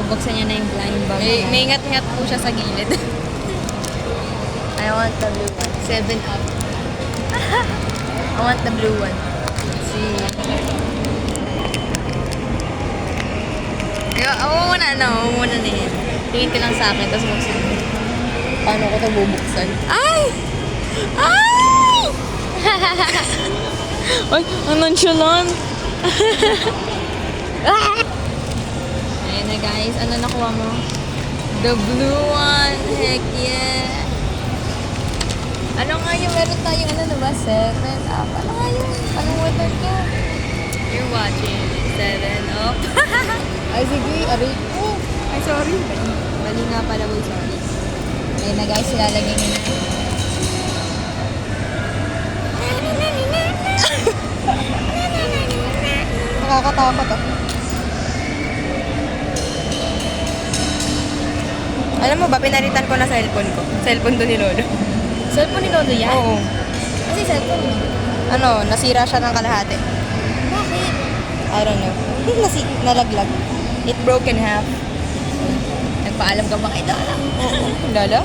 Bubuksan niya na yung blind bag. May ingat-ingat po siya sa gilid. I want the blue one. 7 up. I want the blue one. See. Oo muna na eh. Tingin ka lang sa akin, tapos buksan mo. Paano ko ito bubuksan? Ay! Ay! Ay, ang nonchalant. Ayun na guys, ano nakuha mo? The blue one. Heck yeah. Ano nga yung meron tayong ano na ba? 7 up. Ano nga yun? Anong water ko? You're watching 7 up. Ay sige, aray ko. Ay, sorry. Mali nga pala, boy. Sorry. Ayun na guys, ilalagay niyo na. Nakakatakot ah. Alam mo ba, pinalitan ko na cellphone ko. Cellphone to ni Lolo. Cellphone ni Lolo yan? Oo. Kasi cellphone mo. Ano, nasira siya ng kalahati. Bakit? I don't know. Nalaglag. It broke in half. Nagpaalam ka ba kay Lola? Lolo?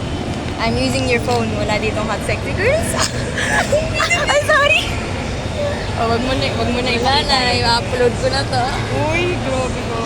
I'm using your phone. Wala ditong hot sexy girls. Ay, sorry. Oh, wag mo na Wala ipakita. na, i-upload ko na to. Uy, grabe ko.